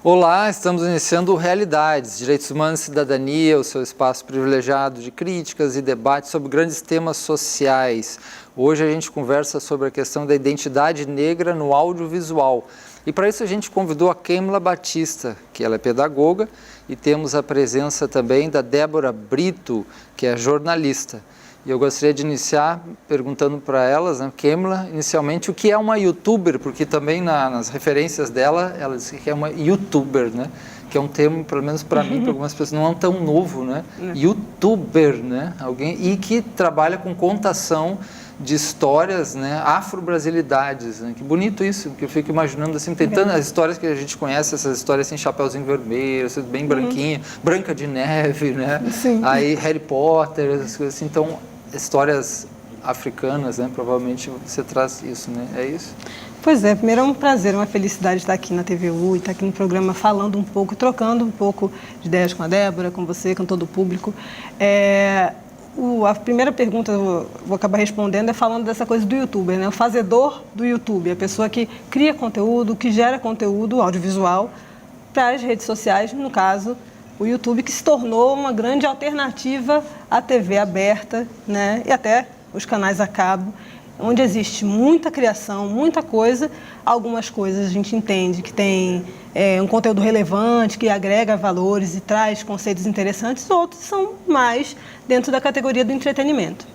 Olá, estamos iniciando o Realidades, Direitos Humanos e Cidadania, o seu espaço privilegiado de críticas e debates sobre grandes temas sociais. Hoje a gente conversa sobre a questão da identidade negra no audiovisual. E para isso a gente convidou a Kemla Batista, que ela é pedagoga, e temos a presença também da Débora Brito, que é jornalista. E eu gostaria de iniciar perguntando para elas, né, Kemla, inicialmente, o que é uma youtuber, porque também nas referências dela, ela disse que é uma youtuber, né, que é um termo, pelo menos para mim, para algumas pessoas, não é tão novo, né, youtuber, né, alguém, e que trabalha com contação de histórias, né, afro-brasilidades, né? Que bonito isso, que eu fico imaginando assim, tentando as histórias que a gente conhece, essas histórias assim, Chapeuzinho Vermelho, bem branquinha, Branca de Neve, né, aí Harry Potter, essas coisas assim, então histórias africanas, né, provavelmente você traz isso, né, é isso? Pois é, primeiro é um prazer, uma felicidade estar aqui na TVU e estar aqui no programa falando um pouco, trocando um pouco de ideias com a Débora, com você, com todo o público. A primeira pergunta eu vou acabar respondendo é falando dessa coisa do youtuber, né? O fazedor do YouTube, a pessoa que cria conteúdo, que gera conteúdo audiovisual para as redes sociais, no caso, o YouTube, que se tornou uma grande alternativa à TV aberta, né? E até os canais a cabo, onde existe muita criação, muita coisa. Algumas coisas a gente entende que tem um conteúdo relevante, que agrega valores e traz conceitos interessantes, outros são mais dentro da categoria do entretenimento.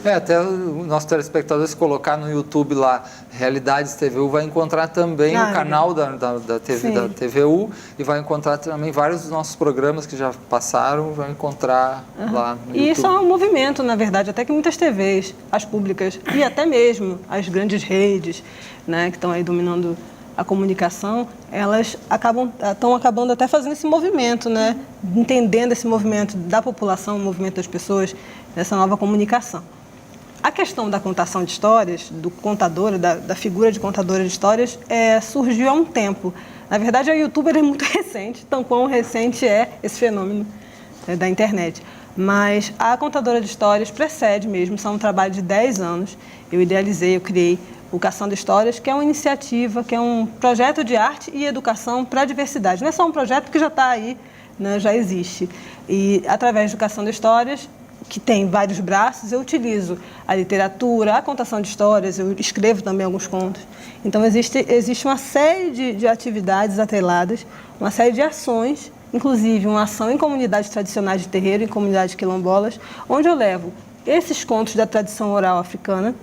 Até o nosso telespectador, se colocar no YouTube lá, Realidades TVU, vai encontrar também o canal da TVU e vai encontrar também vários dos nossos programas que já passaram, vai encontrar lá no YouTube. E isso é um movimento, na verdade, até que muitas TVs, as públicas e até mesmo as grandes redes, né, que estão aí dominando a comunicação, elas estão acabando até fazendo esse movimento, né? Entendendo esse movimento da população, o movimento das pessoas, dessa nova comunicação. A questão da contação de histórias, do contador, da figura de contadora de histórias, surgiu há um tempo. Na verdade, a youtuber é muito recente, tão quão recente é esse fenômeno da internet. Mas a contadora de histórias precede mesmo, são um trabalho de 10 anos. Eu idealizei, eu criei o Caçando Histórias, que é uma iniciativa, que é um projeto de arte e educação para a diversidade. Não é só um projeto que já está aí, né, já existe. E através do Caçando Histórias, que tem vários braços, eu utilizo a literatura, a contação de histórias, eu escrevo também alguns contos. Então existe uma série de atividades atreladas, uma série de ações, inclusive uma ação em comunidades tradicionais de terreiro, em comunidades quilombolas, onde eu levo esses contos da tradição oral africana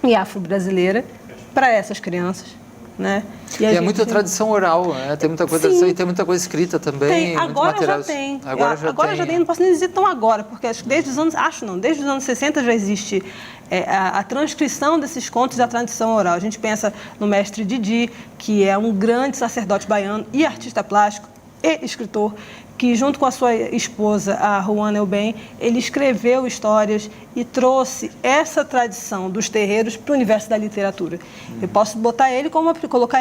e afro-brasileira para essas crianças, né? E é muita tradição oral, né? Tem muita coisa tradição e tem muita coisa escrita também. Tem, agora já tem. Agora já tem, não posso nem dizer tão agora, porque acho que desde os anos 60 já existe a transcrição desses contos da tradição oral. A gente pensa no mestre Didi, que é um grande sacerdote baiano e artista plástico e escritor, que junto com a sua esposa, a Juana Elben, ele escreveu histórias e trouxe essa tradição dos terreiros para o universo da literatura. Eu posso colocar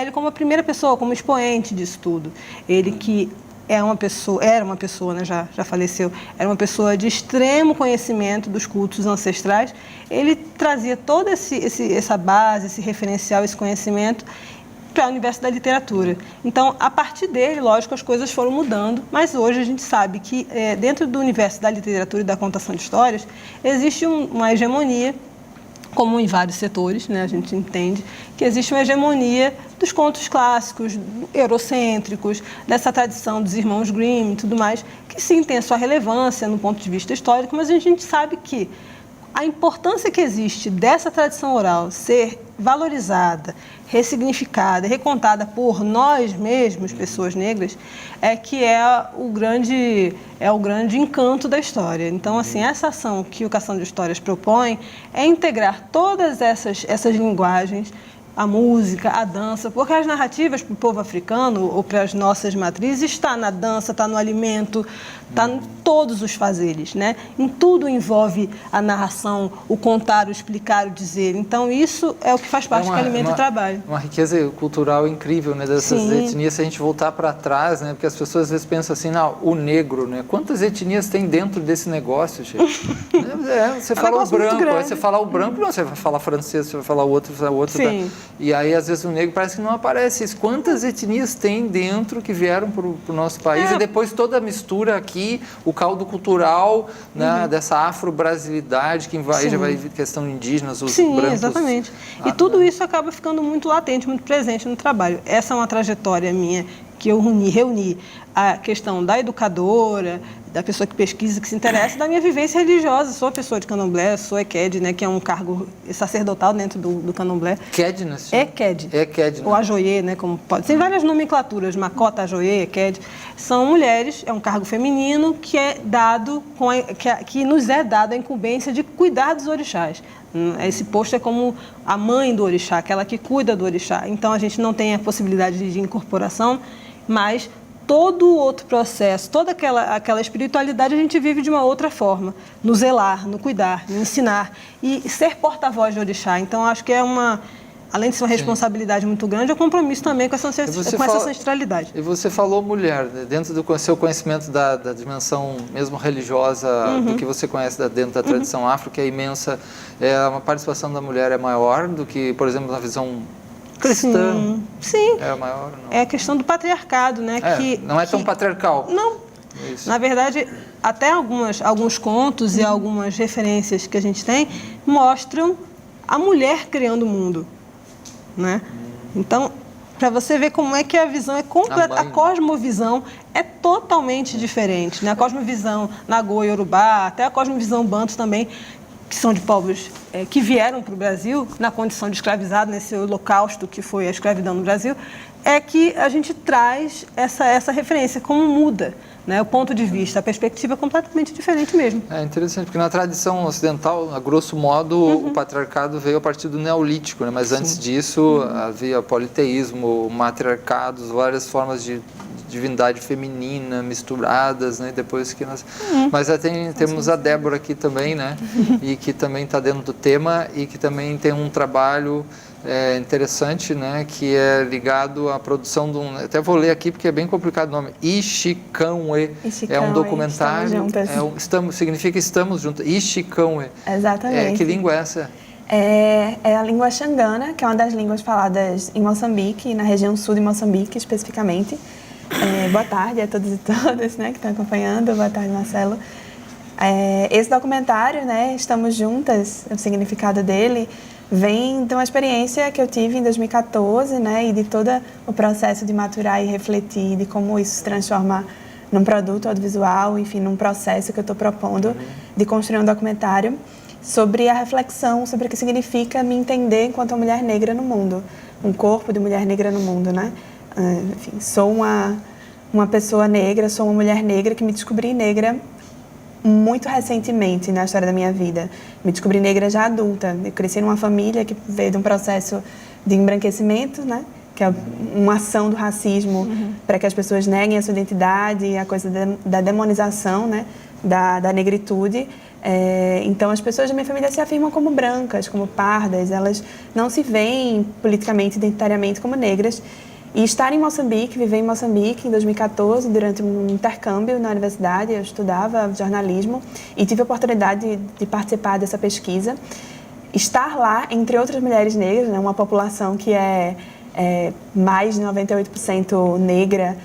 ele como a primeira pessoa, como expoente disso tudo. Ele que era uma pessoa, né, já faleceu, era uma pessoa de extremo conhecimento dos cultos ancestrais. Ele trazia toda essa base, esse referencial, esse conhecimento para o universo da literatura. Então, a partir dele, lógico, as coisas foram mudando, mas hoje a gente sabe que dentro do universo da literatura e da contação de histórias, existe uma hegemonia, como em vários setores, né? A gente entende que existe uma hegemonia dos contos clássicos, eurocêntricos, dessa tradição dos irmãos Grimm e tudo mais, que sim tem a sua relevância no ponto de vista histórico, mas a gente sabe que a importância que existe dessa tradição oral ser valorizada, ressignificada, recontada por nós mesmos, pessoas negras, é o grande encanto da história. Então, assim, essa ação que o Caçando Histórias propõe é integrar todas essas linguagens, a música, a dança, porque as narrativas para o povo africano ou para as nossas matrizes está na dança, está no alimento, está em todos os fazeres, né? Em tudo envolve a narração, o contar, o explicar, o dizer. Então isso é o que faz parte do alimento e trabalho. Uma riqueza cultural incrível, né? Dessas etnias, se a gente voltar para trás, né? Porque as pessoas às vezes pensam assim, não, o negro, né? Quantas etnias tem dentro desse negócio, gente? Você fala o branco, aí você fala o branco, não, você vai falar francês, você vai falar o outro, E aí, às vezes, o negro parece que não aparece isso. Quantas etnias tem dentro que vieram para o nosso país? E depois toda a mistura aqui, o caldo cultural, né, dessa afro-brasilidade que vai questão indígenas, os brancos. Exatamente. E tudo isso acaba ficando muito latente, muito presente no trabalho. Essa é uma trajetória minha que eu reuni a questão da educadora, da pessoa que pesquisa, que se interessa, da minha vivência religiosa. Sou pessoa de candomblé, sou EQED, né, que é um cargo sacerdotal dentro do candomblé. EQED, né? EQED. EQED, né? Ou ajoie, né, como pode. Tem várias nomenclaturas, Makota, ajoie, EQED. São mulheres, é um cargo feminino que é dado, que nos é dado a incumbência de cuidar dos orixás. Esse posto é como a mãe do orixá, aquela que cuida do orixá. Então, a gente não tem a possibilidade de incorporação, mas todo o outro processo, toda aquela espiritualidade a gente vive de uma outra forma, no zelar, no cuidar, no ensinar e ser porta-voz de orixá. Então, acho que além de ser uma responsabilidade muito grande, é um compromisso também com essa ancestralidade. E você falou mulher, dentro do seu conhecimento da dimensão mesmo religiosa, do que você conhece dentro da tradição afro, que é imensa, a participação da mulher é maior do que, por exemplo, na visão cristã. Sim. É maior? Não. É a questão do patriarcado, né? Não é tão patriarcal. Não. Isso. Na verdade, até alguns contos e algumas referências que a gente tem mostram a mulher criando o mundo, né? Então, para você ver como é que a visão é completa, a cosmovisão é totalmente diferente, né? A cosmovisão Nagô, Yorubá, até a cosmovisão Banto também, que são de povos que vieram para o Brasil na condição de escravizado, nesse holocausto que foi a escravidão no Brasil, é que a gente traz essa referência, como muda, né, o ponto de vista, a perspectiva é completamente diferente mesmo. É interessante, porque na tradição ocidental, a grosso modo, o patriarcado veio a partir do Neolítico, né? Mas antes disso havia politeísmo, matriarcados, várias formas de divindade feminina misturadas, né? Depois que nós... Mas temos a Débora aqui também, né? E que também está dentro do tema e que também tem um trabalho interessante, né? Que é ligado à produção de um... Até vou ler aqui porque é bem complicado o nome. Ixicãoe. É um documentário. Significa estamos juntos. Ixicãoe. Exatamente. Que língua é essa? É a língua xangana, que é uma das línguas faladas em Moçambique, na região sul de Moçambique, especificamente. Boa tarde a todos e todas, né, que estão acompanhando. Boa tarde, Marcelo. Esse documentário, né, Estamos Juntas, o significado dele, vem de uma experiência que eu tive em 2014, né, e de todo o processo de maturar e refletir, de como isso se transforma num produto audiovisual, enfim, num processo que eu estou propondo de construir um documentário sobre a reflexão sobre o que significa me entender enquanto uma mulher negra no mundo, um corpo de mulher negra no mundo, né? Enfim, sou uma pessoa negra, sou uma mulher negra que me descobri negra muito recentemente na história da minha vida. Me descobri negra já adulta. Eu cresci numa família que veio de um processo de embranquecimento, né? Que é uma ação do racismo para que as pessoas neguem a sua identidade, a coisa da demonização, né? Da negritude. Então, as pessoas da minha família se afirmam como brancas, como pardas. Elas não se veem politicamente, identitariamente como negras. E estar em Moçambique, viver em Moçambique em 2014, durante um intercâmbio na universidade, eu estudava jornalismo e tive a oportunidade de participar dessa pesquisa. Estar lá, entre outras mulheres negras, né, uma população que é mais de 98% negra,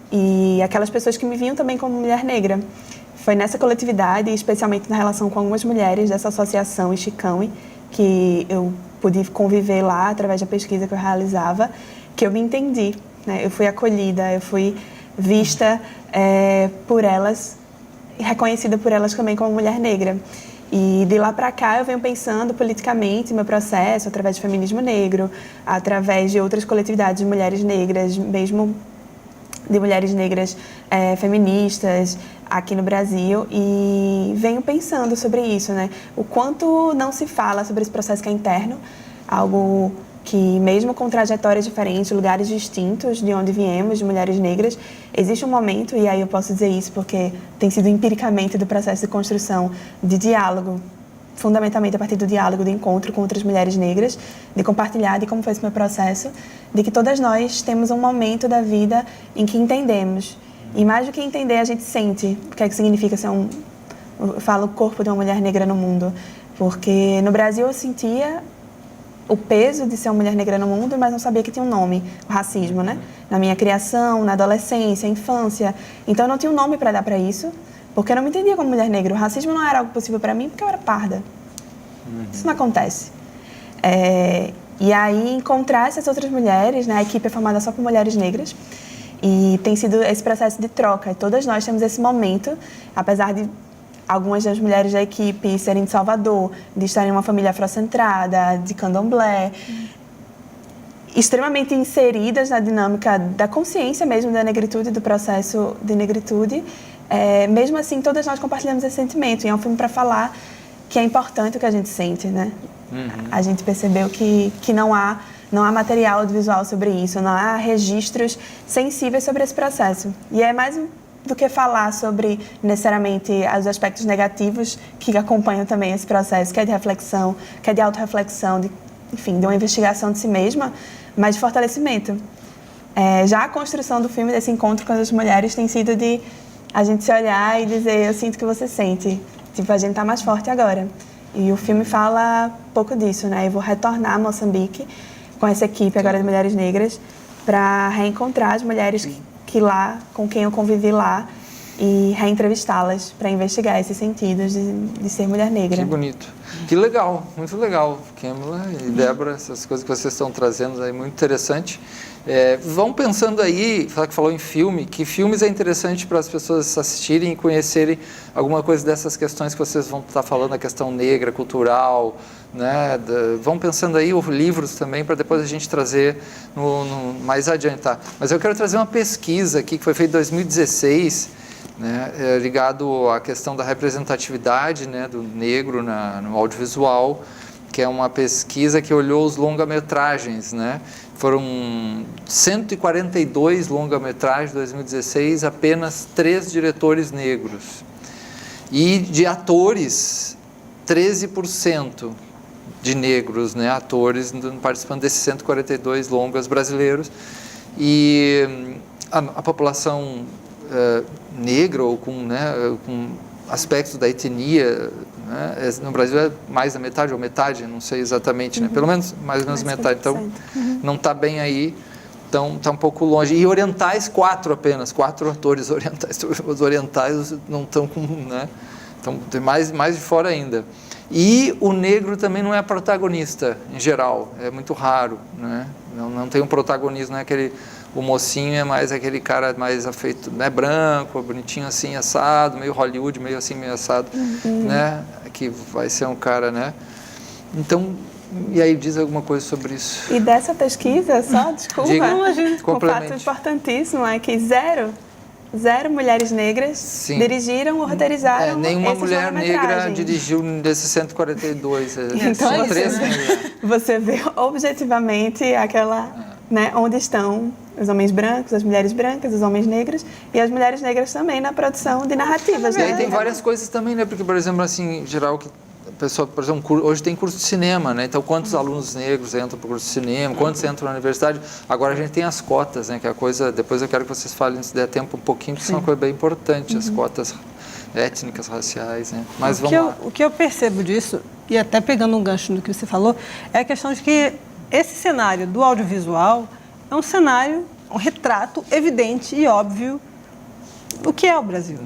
e aquelas pessoas que me viam também como mulher negra. Foi nessa coletividade, especialmente na relação com algumas mulheres dessa associação Ixicãoe, que eu pude conviver lá através da pesquisa que eu realizava, que eu me entendi, né? Eu fui acolhida, eu fui vista por elas, reconhecida por elas também como mulher negra. E de lá para cá eu venho pensando politicamente meu processo através do feminismo negro, através de outras coletividades de mulheres negras, mesmo de mulheres negras feministas aqui no Brasil, e venho pensando sobre isso, né? O quanto não se fala sobre esse processo que é interno, algo que mesmo com trajetórias diferentes, lugares distintos de onde viemos, de mulheres negras, existe um momento, e aí eu posso dizer isso porque tem sido empiricamente do processo de construção de diálogo, fundamentalmente a partir do diálogo, do encontro com outras mulheres negras, de compartilhar de como foi esse meu processo, de que todas nós temos um momento da vida em que entendemos. E mais do que entender, a gente sente o que é que significa ser eu falo o corpo de uma mulher negra no mundo. Porque no Brasil eu sentia o peso de ser uma mulher negra no mundo, mas não sabia que tinha um nome, o racismo, né? Na minha criação, na adolescência, infância. Então, eu não tinha um nome para dar para isso, porque eu não me entendia como mulher negra. O racismo não era algo possível para mim, porque eu era parda. Isso não acontece. E aí, encontrar essas outras mulheres, né? A equipe é formada só por mulheres negras, e tem sido esse processo de troca. E todas nós temos esse momento, apesar de algumas das mulheres da equipe serem de Salvador, de estarem em uma família afrocentrada, de candomblé, extremamente inseridas na dinâmica da consciência mesmo da negritude, do processo de negritude. Mesmo assim, todas nós compartilhamos esse sentimento. E é um filme para falar que é importante o que a gente sente, né? A gente percebeu que não há material audiovisual sobre isso, não há registros sensíveis sobre esse processo. E é mais do que falar sobre, necessariamente, os aspectos negativos que acompanham também esse processo, que é de reflexão, que é de autorreflexão, enfim, de uma investigação de si mesma, mas de fortalecimento. Já a construção do filme, desse encontro com as mulheres, tem sido de a gente se olhar e dizer, eu sinto que você sente. Tipo, a gente tá mais forte agora. E o filme fala pouco disso, né? Eu vou retornar a Moçambique com essa equipe agora de mulheres negras para reencontrar as mulheres que lá, com quem eu convivi lá, e reentrevistá-las para investigar esses sentidos de ser mulher negra. Que bonito. Que legal, muito legal. Kêmela e Débora, essas coisas que vocês estão trazendo aí, muito interessante. Vão pensando aí, que falou em filme, que filmes é interessante para as pessoas assistirem e conhecerem alguma coisa dessas questões que vocês vão estar falando, a questão negra, cultural, né? Vão pensando aí os livros também, para depois a gente trazer mais adiante. Tá? Mas eu quero trazer uma pesquisa aqui que foi feita em 2016, né, ligado à questão da representatividade, né, do negro no audiovisual, que é uma pesquisa que olhou os longa-metragens, né? Foram 142 longa-metragens em 2016, apenas 3 diretores negros. E de atores, 13% de negros, né, atores participando desses 142 longas brasileiros. E a população negra ou com aspectos da etnia, né? No Brasil é mais da metade ou metade, não sei exatamente, né? Pelo menos mais ou menos metade, então não está bem aí, então está um pouco longe. E orientais, 4 atores orientais, os orientais não estão com, né? Então tem mais de fora ainda. E o negro também não é protagonista, em geral, é muito raro, né? Não tem um protagonismo, não é aquele... O mocinho é mais aquele cara mais afeito, né, branco, bonitinho assim, assado, meio Hollywood, meio assim, meio assado, né, que vai ser um cara, né. Então, e aí diz alguma coisa sobre isso? E dessa pesquisa, só, desculpa, um fato importantíssimo é que zero mulheres negras dirigiram ou roteirizaram nenhuma mulher negra dirigiu desses 142. Então é isso, né? Você vê objetivamente aquela... Né, onde estão os homens brancos, as mulheres brancas, os homens negros e as mulheres negras também na produção de narrativas. E aí tem várias coisas também, né? Porque, por exemplo, assim, em geral, que a pessoa, por exemplo, hoje tem curso de cinema, né? Então, quantos alunos negros entram para o curso de cinema, quantos entram na universidade? Agora a gente tem as cotas, né? Que é a coisa, depois eu quero que vocês falem, se der tempo, um pouquinho, porque são uma coisa bem importante, as cotas étnicas, raciais, né? Mas vamos lá. O que eu percebo disso, e até pegando um gancho no que você falou, é a questão de que esse cenário do audiovisual é um cenário, um retrato evidente e óbvio do que é o Brasil,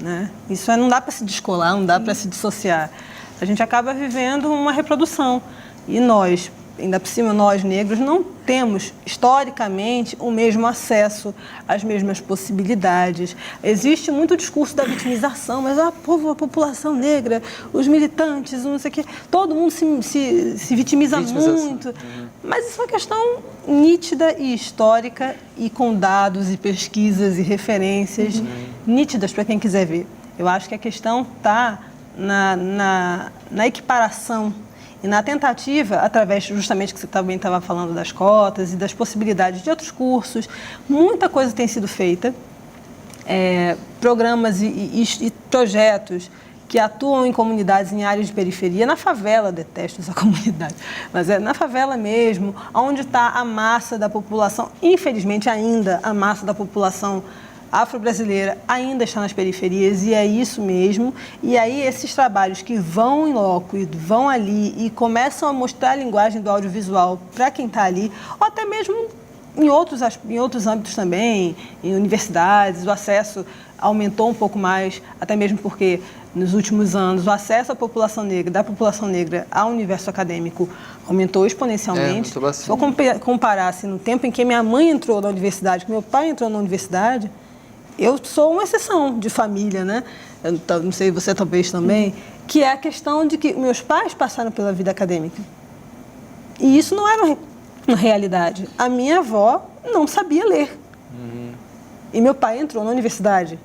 né? Isso não dá para se descolar, não dá para se dissociar. A gente acaba vivendo uma reprodução e nós, ainda por cima nós negros, não temos historicamente o mesmo acesso às mesmas possibilidades. Existe muito discurso da vitimização, mas a população negra, os militantes, não sei o quê, todo mundo se vitimiza muito. Mas isso é uma questão nítida e histórica e com dados e pesquisas e referências nítidas para quem quiser ver. Eu acho que a questão está na equiparação e na tentativa, através justamente que você também estava falando das cotas e das possibilidades de outros cursos, muita coisa tem sido feita, programas e projetos que atuam em comunidades em áreas de periferia, na favela, detesto essa comunidade, mas é na favela mesmo, onde está a massa da população, infelizmente ainda a massa da população afro-brasileira ainda está nas periferias, e é isso mesmo. E aí esses trabalhos que vão em loco e vão ali e começam a mostrar a linguagem do audiovisual para quem está ali, ou até mesmo em outros âmbitos também, em universidades, o acesso aumentou um pouco mais, até mesmo porque nos últimos anos o acesso da população negra ao universo acadêmico aumentou exponencialmente. Se eu comparar no tempo em que minha mãe entrou na universidade, que meu pai entrou na universidade, eu sou uma exceção de família, né? Eu não sei, você talvez também, que é a questão de que meus pais passaram pela vida acadêmica. E isso não era uma realidade. A minha avó não sabia ler. E meu pai entrou na universidade.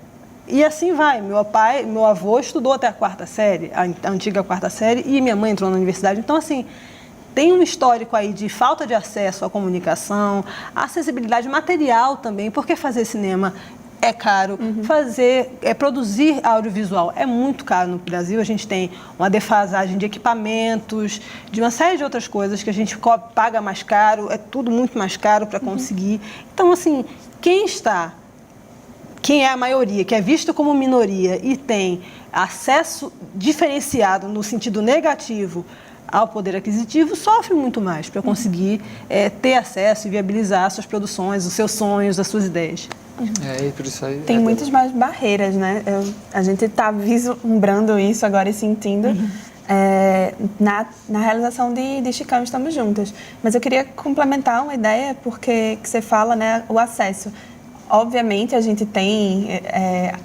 E assim vai. Meu avô estudou até a 4ª série, a antiga 4ª série, e minha mãe entrou na universidade. Então, assim, tem um histórico aí de falta de acesso à comunicação, acessibilidade material também, porque fazer cinema é caro, produzir audiovisual é muito caro no Brasil. A gente tem uma defasagem de equipamentos, de uma série de outras coisas que a gente paga mais caro, é tudo muito mais caro para conseguir. Então, assim, quem é a maioria, que é visto como minoria e tem acesso diferenciado no sentido negativo ao poder aquisitivo, sofre muito mais para conseguir ter acesso e viabilizar suas produções, os seus sonhos, as suas ideias. E por isso aí tem muitas mais barreiras, né? A gente está vislumbrando isso agora e sentindo na realização de Chicão Estamos Juntas. Mas eu queria complementar uma ideia, porque que você fala, né, o acesso. Obviamente, a gente tem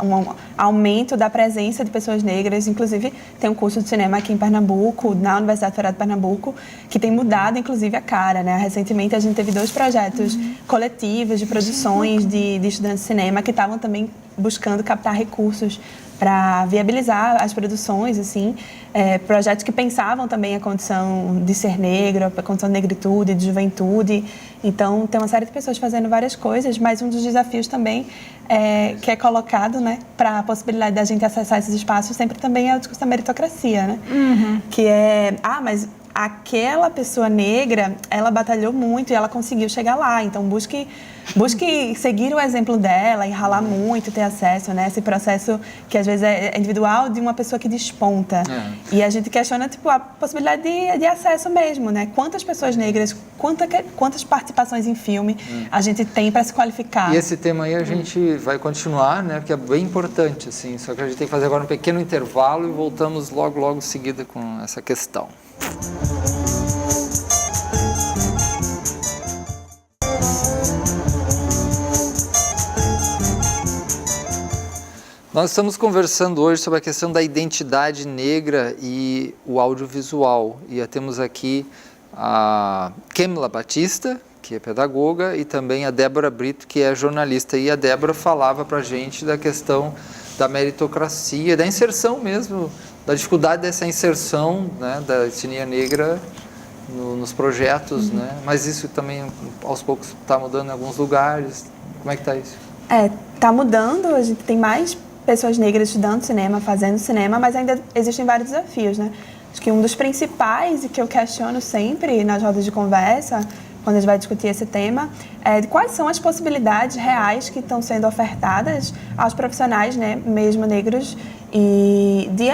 um aumento da presença de pessoas negras, inclusive tem um curso de cinema aqui em Pernambuco, na Universidade Federal de Pernambuco, que tem mudado, inclusive, a cara, né? Recentemente, a gente teve 2 projetos coletivos de produções de estudantes de cinema que estavam também buscando captar recursos para viabilizar as produções, assim, projetos que pensavam também a condição de ser negro, a condição de negritude, de juventude. Então, tem uma série de pessoas fazendo várias coisas, mas um dos desafios também que é colocado, né, para a possibilidade da gente acessar esses espaços sempre também é o discurso da meritocracia, né? Que é, mas aquela pessoa negra, ela batalhou muito e ela conseguiu chegar lá, então busque seguir o exemplo dela e ralar muito, ter acesso, né? Esse processo que às vezes é individual de uma pessoa que desponta. E a gente questiona, tipo, a possibilidade de acesso mesmo, né? Quantas pessoas negras, quantas participações em filme a gente tem para se qualificar. E esse tema aí a gente vai continuar, né? Porque é bem importante, assim, só que a gente tem que fazer agora um pequeno intervalo e voltamos logo em seguida com essa questão. Nós estamos conversando hoje sobre a questão da identidade negra e o audiovisual. E temos aqui a Kemla Batista, que é pedagoga, e também a Débora Brito, que é jornalista. E a Débora falava para a gente da questão da meritocracia, da inserção mesmo, da dificuldade dessa inserção, né, da etnia negra nos projetos, né? Mas isso também, aos poucos, está mudando em alguns lugares. Como é que está isso? Está mudando, a gente tem mais pessoas negras estudando cinema, fazendo cinema, mas ainda existem vários desafios, né? Acho que um dos principais e que eu questiono sempre nas rodas de conversa, quando a gente vai discutir esse tema, é de quais são as possibilidades reais que estão sendo ofertadas aos profissionais, né, mesmo negros, e de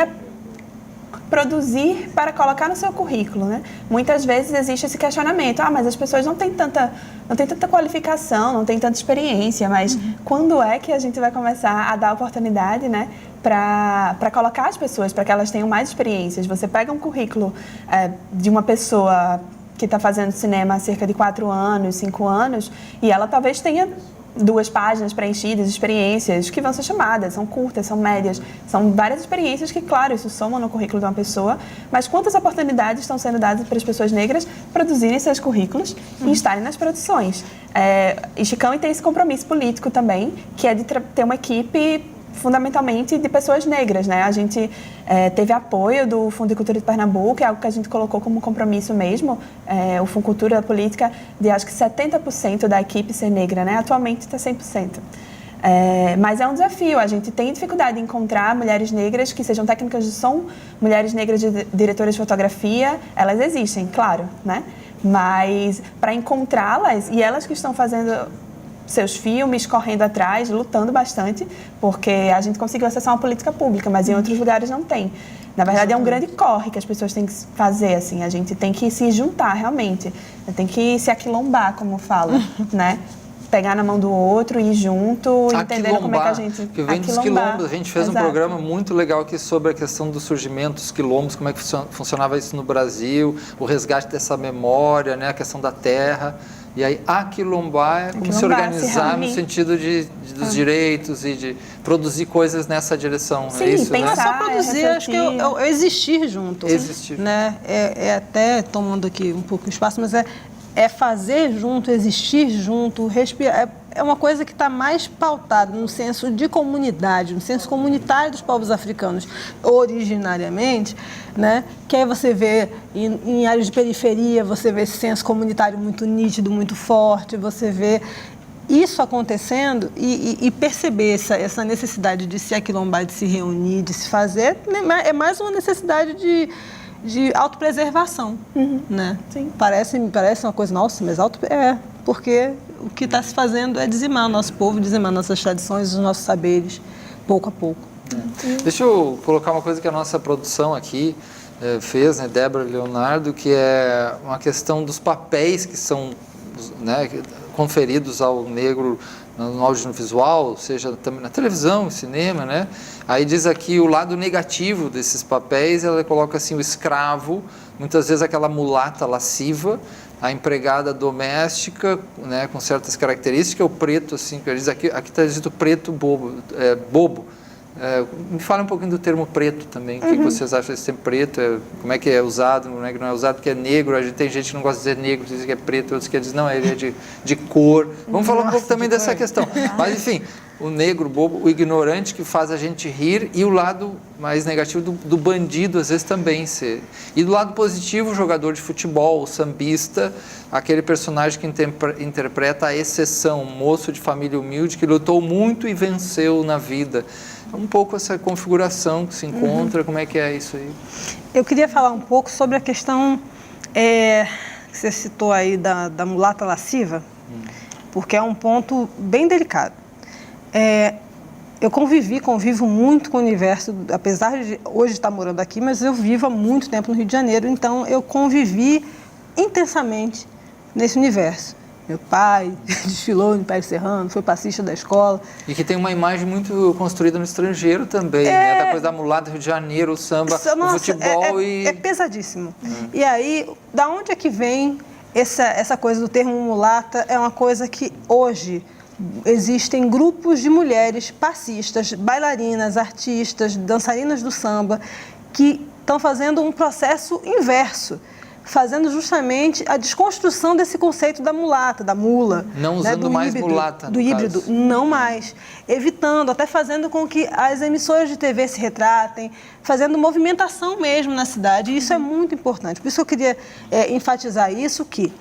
produzir para colocar no seu currículo, né? Muitas vezes existe esse questionamento, mas as pessoas não têm tanta qualificação, não têm tanta experiência, mas quando é que a gente vai começar a dar oportunidade, né, para colocar as pessoas, para que elas tenham mais experiências? Você pega um currículo de uma pessoa que está fazendo cinema há cerca de 4 anos, 5 anos, e ela talvez tenha 2 páginas preenchidas, experiências que vão ser chamadas, são curtas, são médias, são várias experiências que, claro, isso soma no currículo de uma pessoa, mas quantas oportunidades estão sendo dadas para as pessoas negras produzirem seus currículos e estarem nas produções? E Chicão tem esse compromisso político também, que é de ter uma equipe fundamentalmente de pessoas negras, né? A gente teve apoio do Fundo de Cultura de Pernambuco, é algo que a gente colocou como compromisso mesmo, o Fundo de Cultura Política, de acho que 70% da equipe ser negra, né? Atualmente está 100%. Mas é um desafio, a gente tem dificuldade de encontrar mulheres negras que sejam técnicas de som, mulheres negras diretoras de fotografia, elas existem, claro, né? Mas para encontrá-las, e elas que estão fazendo seus filmes, correndo atrás, lutando bastante, porque a gente conseguiu acessar uma política pública, mas em outros lugares não tem. Na verdade, é um grande corre que as pessoas têm que fazer, assim, a gente tem que se juntar, realmente, tem que se aquilombar, como fala, né? Pegar na mão do outro, ir junto, entender como é que a gente... Que vem dos quilombos. A gente fez um programa muito legal aqui sobre a questão do surgimento dos quilombos, como é que funcionava isso no Brasil, o resgate dessa memória, né, a questão da terra. E aí, aquilombar é como se organizar no sentido dos direitos e de produzir coisas nessa direção. Sim, é isso, pensar, né? Só produzir, acho que é existir junto. Existir. Né? É até, tomando aqui um pouco de espaço, mas é fazer junto, existir junto, respirar. É uma coisa que está mais pautada no senso de comunidade, no senso comunitário dos povos africanos, originariamente, né? Que aí você vê, em áreas de periferia, você vê esse senso comunitário muito nítido, muito forte, você vê isso acontecendo e perceber essa necessidade de se aquilombar, de se reunir, de se fazer, é mais uma necessidade de autopreservação, né? Sim. Parece uma coisa, nossa, mas porque o que está se fazendo é dizimar o nosso povo, dizimar nossas tradições, os nossos saberes, pouco a pouco. Deixa eu colocar uma coisa que a nossa produção aqui fez, né, Débora e Leonardo, que é uma questão dos papéis que são, né, conferidos ao negro no audiovisual, seja também na televisão, no cinema, né? Aí diz aqui o lado negativo desses papéis, ela coloca assim o escravo, muitas vezes aquela mulata lasciva, a empregada doméstica, né, com certas características, o preto, assim, que diz aqui está escrito preto bobo, bobo. Me fala um pouquinho do termo preto também. O que vocês acham desse termo preto? Como é que é usado? Como é que não é usado? Porque é negro. Tem gente que não gosta de dizer negro, diz que é preto, outros que dizem não, ele é de cor. Vamos falar um pouco também dessa questão. Mas, enfim, o negro bobo, o ignorante que faz a gente rir e o lado mais negativo do bandido, às vezes também ser. E do lado positivo, o jogador de futebol, o sambista, aquele personagem que interpreta a exceção, um moço de família humilde que lutou muito e venceu na vida. Um pouco essa configuração que se encontra, como é que é isso aí? Eu queria falar um pouco sobre a questão que você citou aí da mulata lasciva, porque é um ponto bem delicado. Eu convivo muito com o universo, apesar de hoje estar morando aqui, mas eu vivo há muito tempo no Rio de Janeiro, então eu convivi intensamente nesse universo. Meu pai desfilou no Império Serrano, foi passista da escola. E que tem uma imagem muito construída no estrangeiro também, né? Da coisa da mulata, Rio de Janeiro, o samba, o futebol É pesadíssimo. E aí, da onde é que vem essa coisa do termo mulata? É uma coisa que hoje existem grupos de mulheres passistas, bailarinas, artistas, dançarinas do samba, que estão fazendo um processo inverso, fazendo justamente a desconstrução desse conceito da mulata, da mula. Não usando, né, mais híbrido, mulata, do híbrido, caso. Não mais. Evitando, até fazendo com que as emissoras de TV se retratem, fazendo movimentação mesmo na cidade. E isso é muito importante. Por isso eu queria enfatizar isso, que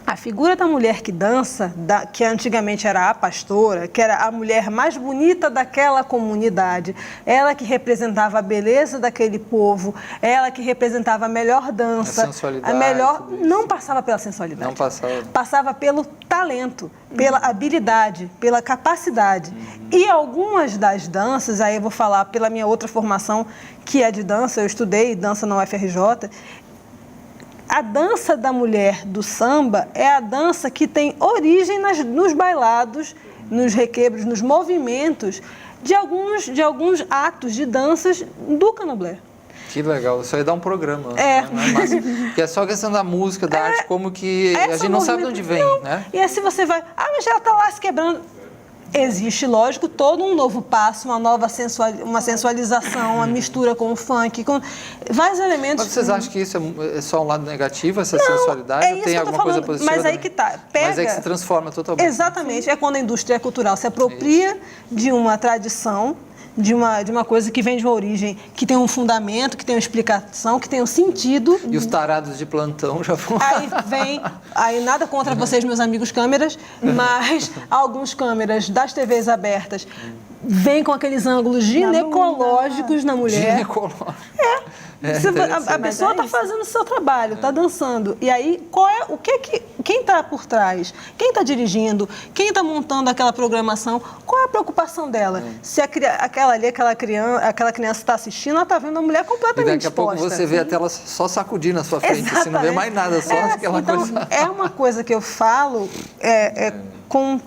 a figura da mulher que dança, que antigamente era a pastora, que era a mulher mais bonita daquela comunidade, ela que representava a beleza daquele povo, ela que representava a melhor dança, a sensualidade, não passava pela sensualidade. Não passava. Passava pelo talento, pela habilidade, pela capacidade. E algumas das danças, aí eu vou falar pela minha outra formação, que é de dança, eu estudei dança na UFRJ. A dança da mulher do samba é a dança que tem origem nos bailados, nos requebros, nos movimentos de alguns atos de danças do candomblé. Que legal, isso aí dá um programa. Não é massa? Porque é só questão da música, da arte, como que a gente não sabe de onde vem, né? E aí se você vai, mas ela está lá se quebrando. Existe, lógico, todo um novo passo, uma sensualização, uma mistura com o funk, com vários elementos. Mas vocês acham que isso é só um lado negativo, essa sensualidade? É isso tem que alguma coisa positiva? Mas aí que tá. Mas é que se transforma totalmente. Exatamente. É quando a indústria cultural se apropria de uma tradição, de uma coisa que vem de uma origem, que tem um fundamento, que tem uma explicação, que tem um sentido. E os tarados de plantão já vão... Aí nada contra vocês, meus amigos câmeras, mas alguns câmeras das TVs abertas vêm com aqueles ângulos ginecológicos na mulher. Ginecológico. A pessoa está fazendo o seu trabalho, está dançando. E aí, quem está por trás? Quem está dirigindo? Quem está montando aquela programação? Qual é a preocupação dela? Se aquela criança está assistindo, ela está vendo uma mulher completamente exposta. E daqui a pouco você vê a tela só sacudir na sua frente, você não vê mais nada, só aquela coisa. É uma coisa que eu falo com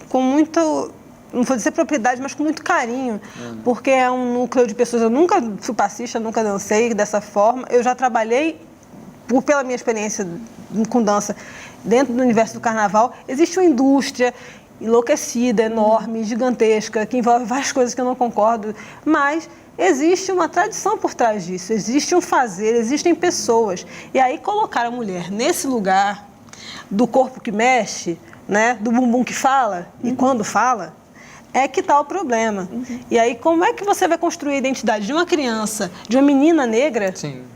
com muito... não vou dizer propriedade, mas com muito carinho, porque é um núcleo de pessoas. Eu nunca fui passista, nunca dancei dessa forma. Eu já trabalhei, pela minha experiência com dança, dentro do universo do carnaval. Existe uma indústria enlouquecida, enorme, gigantesca, que envolve várias coisas que eu não concordo, mas existe uma tradição por trás disso, existe um fazer, existem pessoas. E aí colocar a mulher nesse lugar do corpo que mexe, né, do bumbum que fala, e quando fala, é que está o problema. E aí, como é que você vai construir a identidade de uma criança, de uma menina negra,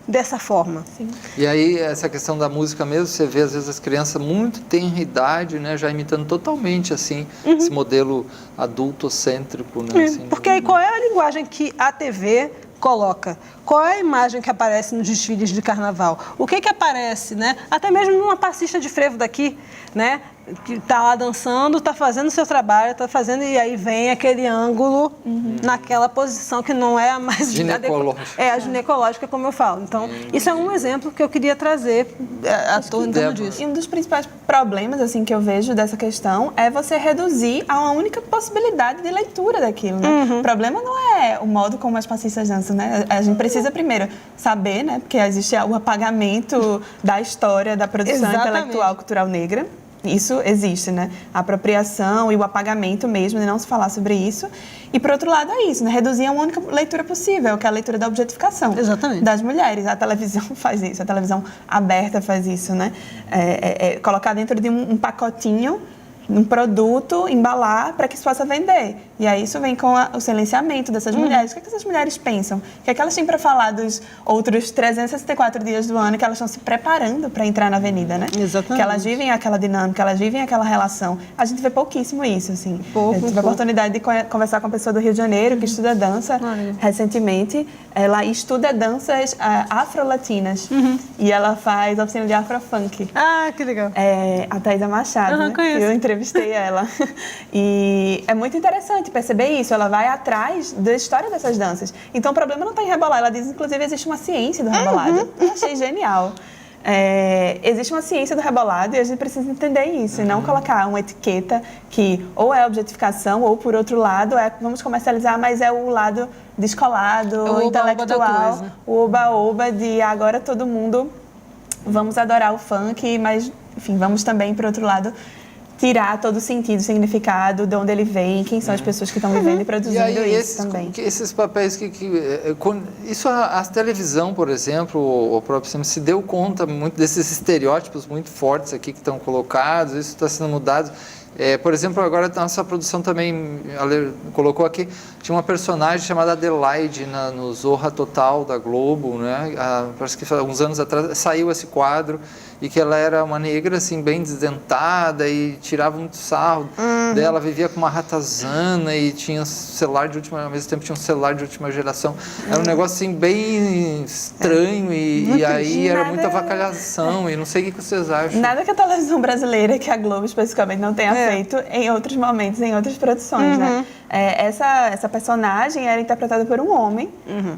dessa forma? Sim. E aí, essa questão da música mesmo, você vê, às vezes, as crianças muito tenra idade, né, já imitando totalmente, assim, esse modelo adultocêntrico, né? Assim, porque aí, qual é a linguagem que a TV coloca? Qual é a imagem que aparece nos desfiles de carnaval? O que aparece, né? Até mesmo numa passista de frevo daqui, né? Que está lá dançando, está fazendo o seu trabalho, está fazendo, e aí vem aquele ângulo naquela posição que não é a mais ginecológica. É a ginecológica, como eu falo. Então, isso é um exemplo que eu queria trazer em torno disso. E um dos principais problemas, assim, que eu vejo dessa questão é você reduzir a uma única possibilidade de leitura daquilo, né? O problema não é o modo como as passistas dançam, né? A gente precisa primeiro saber, né? Porque existe o apagamento da história da produção intelectual cultural negra. Isso existe, né? A apropriação e o apagamento mesmo, de não se falar sobre isso. E, por outro lado, é isso, né? Reduzir a uma única leitura possível, que é a leitura da objetificação das mulheres. A televisão faz isso, a televisão aberta faz isso, né? Colocar dentro de um pacotinho, um produto, embalar para que isso possa vender. E aí isso vem com o silenciamento dessas mulheres. O que essas mulheres pensam? O que é que elas têm para falar dos outros 364 dias do ano que elas estão se preparando para entrar na avenida, né? Exatamente. Que elas vivem aquela dinâmica, elas vivem aquela relação. A gente vê pouquíssimo isso, assim. Eu tive a oportunidade de conversar com uma pessoa do Rio de Janeiro que estuda dança recentemente. Ela estuda danças afro-latinas. E ela faz a oficina de afro-funk. Ah, que legal. A Thaisa Machado, né? Conheço. Eu entrevistei ela. E é muito interessante perceber isso. Ela vai atrás da história dessas danças. Então, o problema não está em rebolar. Ela diz, inclusive, existe uma ciência do rebolado. Eu achei genial. Existe uma ciência do rebolado e a gente precisa entender isso. E não colocar uma etiqueta que ou é objetificação ou, por outro lado, vamos comercializar, mas é o lado descolado, o intelectual, o oba-oba de agora todo mundo vamos adorar o funk, mas, enfim, vamos também, por outro lado, tirar todo o sentido, o significado, de onde ele vem, quem são as pessoas que estão vivendo e produzindo isso também. Esses papéis isso a televisão, por exemplo, o próprio cinema se deu conta muito desses estereótipos muito fortes aqui que estão colocados, isso está sendo mudado. Por exemplo, agora a nossa produção também colocou aqui, tinha uma personagem chamada Adelaide no Zorra Total da Globo, né? Parece que alguns anos atrás saiu esse quadro, e que ela era uma negra assim, bem desdentada e tirava muito sarro dela, vivia com uma ratazana e tinha celular de última, ao mesmo tempo tinha um celular de última geração. Era um negócio assim bem estranho e aí era muita avacalhação e não sei o que vocês acham. Nada que a televisão brasileira, que a Globo especificamente, não tenha feito em outros momentos, em outras produções, né? Essa personagem era interpretada por um homem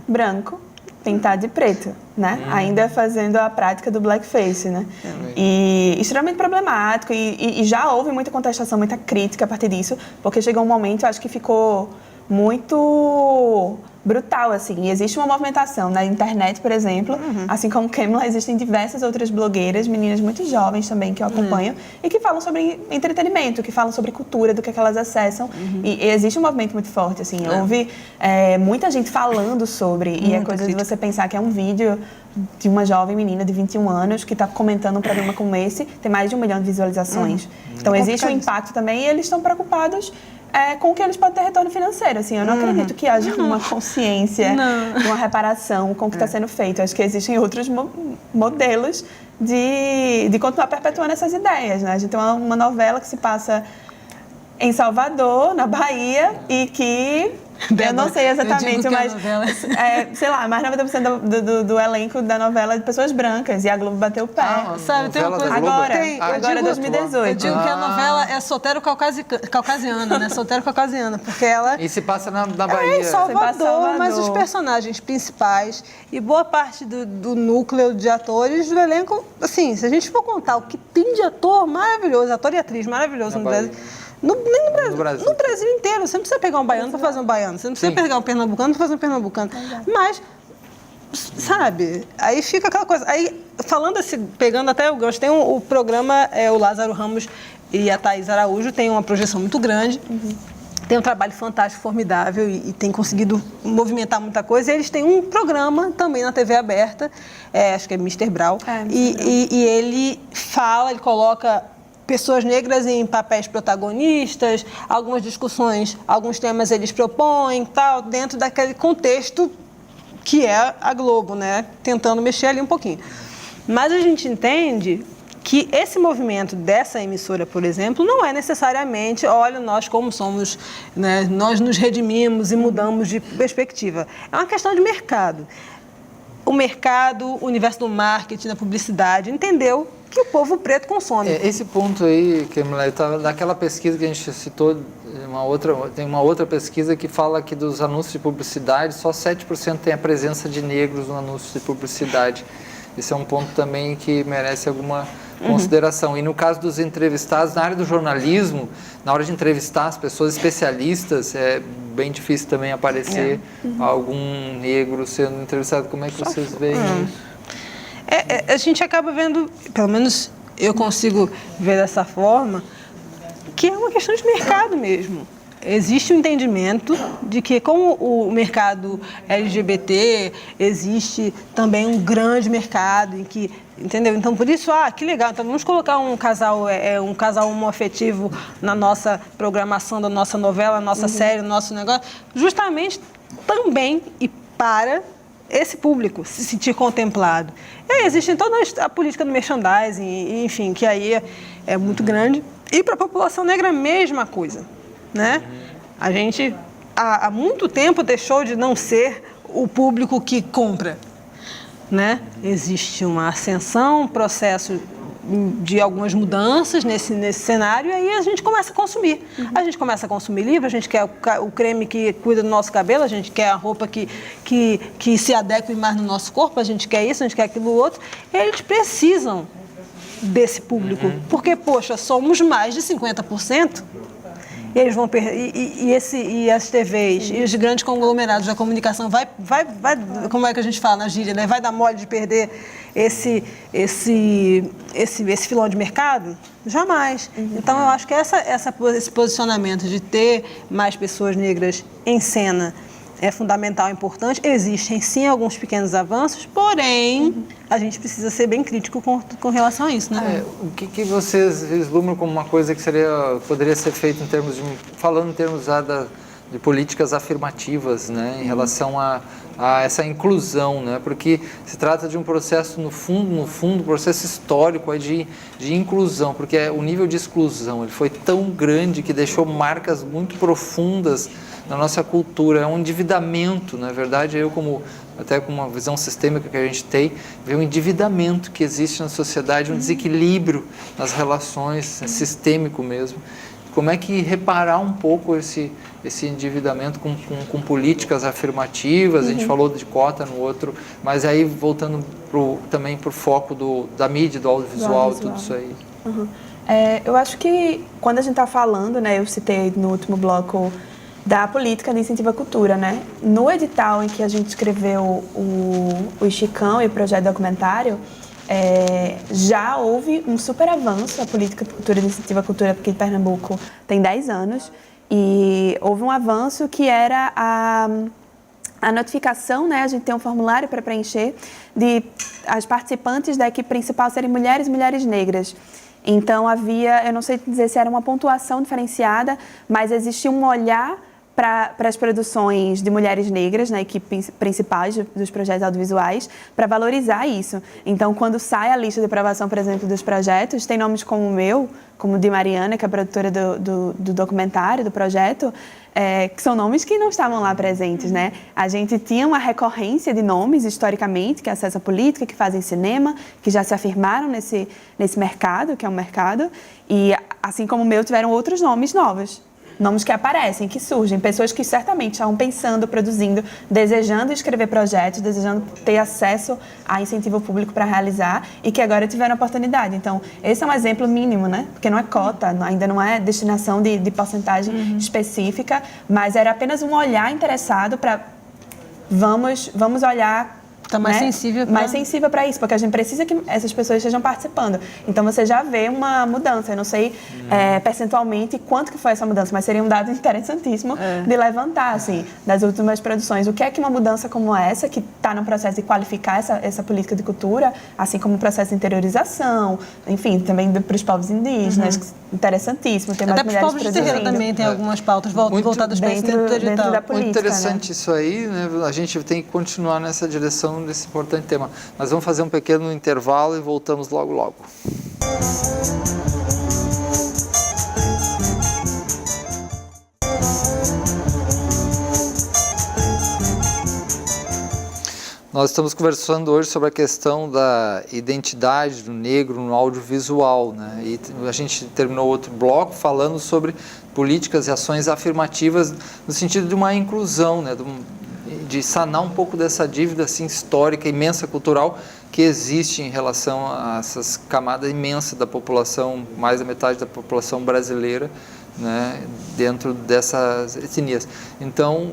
branco, pintado de preto, né? Ainda fazendo a prática do blackface, né? E extremamente problemático e já houve muita contestação, muita crítica a partir disso, porque chegou um momento, eu acho que ficou muito brutal, assim. E existe uma movimentação na internet, por exemplo, assim como Kemla, existem diversas outras blogueiras, meninas muito jovens também que eu acompanho e que falam sobre entretenimento, que falam sobre cultura, do que elas acessam. E existe um movimento muito forte, assim. Houve muita gente falando sobre, e é coisa de você pensar que é um vídeo de uma jovem menina de 21 anos que está comentando um programa como esse, tem mais de 1 milhão de visualizações. Então existe um impacto também e eles estão preocupados com o que eles podem ter retorno financeiro. Assim, eu não acredito que haja uma consciência, uma reparação com o que está sendo feito. Acho que existem outros modelos de continuar perpetuando essas ideias, né? A gente tem uma novela que se passa em Salvador, na Bahia, e que Eu não sei exatamente, mas, sei lá, mais 90% do elenco da novela é de pessoas brancas, e a Globo bateu o pé. Sabe, tem uma coisa... Agora é 2018. Eu digo que a novela é solteiro-caucasiana, né? Solteiro-caucasiana, porque ela... E se passa na Bahia. É em Salvador, mas os personagens principais e boa parte do núcleo de atores do elenco, assim, se a gente for contar o que tem de ator maravilhoso, ator e atriz maravilhoso no Brasil... No Brasil inteiro. Você não precisa pegar um baiano para fazer um baiano. Você não precisa pegar um pernambucano para fazer um pernambucano. Mas, sabe, aí fica aquela coisa. Aí, falando assim, pegando até o gancho, tem o programa, o Lázaro Ramos e a Thaís Araújo tem uma projeção muito grande. Tem um trabalho fantástico, formidável e tem conseguido movimentar muita coisa. E eles têm um programa também na TV aberta, acho que é Mr. Brau. E ele fala, ele coloca pessoas negras em papéis protagonistas, algumas discussões, alguns temas eles propõem, tal, dentro daquele contexto que é a Globo, né? Tentando mexer ali um pouquinho. Mas a gente entende que esse movimento dessa emissora, por exemplo, não é necessariamente, olha, nós como somos, né, nós nos redimimos e mudamos de perspectiva. É uma questão de mercado. O mercado, o universo do marketing, da publicidade, entendeu que o povo preto consome. Esse ponto aí, Camila, daquela pesquisa que a gente citou, tem uma outra pesquisa que fala que dos anúncios de publicidade, só 7% tem a presença de negros no anúncio de publicidade. Esse é um ponto também que merece alguma consideração. E no caso dos entrevistados, na área do jornalismo, na hora de entrevistar as pessoas especialistas, é bem difícil também aparecer algum negro sendo entrevistado. Como é que vocês veem isso? A gente acaba vendo, pelo menos eu consigo ver dessa forma, que é uma questão de mercado mesmo. Existe um entendimento de que, como o mercado LGBT, existe também um grande mercado em que, entendeu? Então, por isso, que legal, então vamos colocar um casal homoafetivo na nossa programação da nossa novela, nossa série, nosso negócio, justamente também e para esse público se sentir contemplado. E aí existe toda a política do merchandising, enfim, que aí é muito grande. E para a população negra, a mesma coisa, né? A gente, há muito tempo, deixou de não ser o público que compra, né? Existe uma ascensão, um processo de algumas mudanças nesse cenário, e aí a gente começa a consumir. A gente começa a consumir livro, a gente quer o creme que cuida do nosso cabelo, a gente quer a roupa que se adeque mais no nosso corpo, a gente quer isso, a gente quer aquilo outro, e eles precisam desse público, porque, poxa, somos mais de 50%, e eles vão e as TVs e os grandes conglomerados da comunicação vai, como é que a gente fala na gíria, né? Vai dar mole de perder esse filão de mercado? Jamais. Então, eu acho que esse posicionamento de ter mais pessoas negras em cena é fundamental, importante. Existem, sim, alguns pequenos avanços, porém, a gente precisa ser bem crítico com relação a isso, né? O que vocês vislumbram como uma coisa que poderia ser feita falando em termos de políticas afirmativas, né, em relação a essa inclusão, né, porque se trata de um processo, no fundo, processo histórico de inclusão, porque o nível de exclusão ele foi tão grande que deixou marcas muito profundas na nossa cultura. É um endividamento, na verdade. Até com uma visão sistêmica que a gente tem, vê um endividamento que existe na sociedade, um desequilíbrio nas relações, sistêmico mesmo. Como é que reparar um pouco esse endividamento com políticas afirmativas? A gente falou de cota no outro, mas aí voltando também para o foco da mídia, do audiovisual, tudo isso aí. Eu acho que quando a gente está falando, né, eu citei no último bloco da política de incentivo à cultura, né? No edital em que a gente escreveu o Chicão e o projeto documentário, já houve um super avanço. A política de cultura de incentivo à cultura aqui de Pernambuco tem 10 anos e houve um avanço que era a notificação, né? A gente tem um formulário para preencher de as participantes da equipe principal serem mulheres e mulheres negras. Então havia, eu não sei dizer se era uma pontuação diferenciada, mas existia um olhar para as produções de mulheres negras, na equipe principais dos projetos audiovisuais, para valorizar isso. Então, quando sai a lista de aprovação, por exemplo, dos projetos, tem nomes como o meu, como de Mariana, que é a produtora do documentário, do projeto, que são nomes que não estavam lá presentes, né? A gente tinha uma recorrência de nomes, historicamente, que acessam a política, que fazem cinema, que já se afirmaram nesse mercado, que é um mercado, e, assim como o meu, tiveram outros nomes novos. Nomes que aparecem, que surgem, pessoas que certamente estavam pensando, produzindo, desejando escrever projetos, desejando ter acesso a incentivo público para realizar e que agora tiveram oportunidade. Então, esse é um exemplo mínimo, né? Porque não é cota, ainda não é destinação de porcentagem específica, mas era apenas um olhar interessado para vamos olhar... Está mais sensível mais sensível para isso, porque a gente precisa que essas pessoas estejam participando. Então, você já vê uma mudança. Eu não sei percentualmente quanto que foi essa mudança, mas seria um dado interessantíssimo de levantar, assim, das últimas produções. O que é que uma mudança como essa, que está no processo de qualificar essa política de cultura, assim como o processo de interiorização, enfim, também para os povos indígenas, interessantíssimo. Tem mais até para os povos de terreiro também tem algumas pautas voltadas para isso dentro do edital. Da política, muito interessante, né? isso aí, né? A gente tem que continuar nessa direção desse importante tema. Nós vamos fazer um pequeno intervalo e voltamos logo, logo. Nós estamos conversando hoje sobre a questão da identidade do negro no audiovisual, né? E a gente terminou outro bloco falando sobre políticas e ações afirmativas no sentido de uma inclusão, né? De sanar um pouco dessa dívida assim, histórica, imensa, cultural, que existe em relação a essas camadas imensas da população, mais da metade da população brasileira, né, dentro dessas etnias. Então,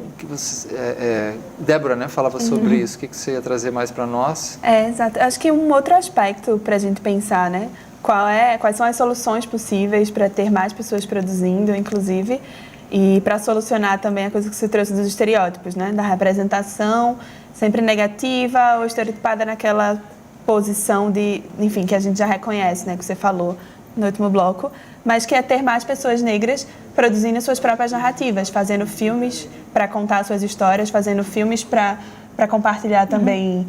Débora, né, falava sobre isso. O que você ia trazer mais para nós? Exato. Acho que um outro aspecto para a gente pensar, né, quais são as soluções possíveis para ter mais pessoas produzindo, inclusive, e para solucionar também a coisa que você trouxe dos estereótipos, né, da representação sempre negativa ou estereotipada naquela posição de, enfim, que a gente já reconhece, né, que você falou no último bloco, mas que é ter mais pessoas negras produzindo suas próprias narrativas, fazendo filmes para contar suas histórias, fazendo filmes para compartilhar também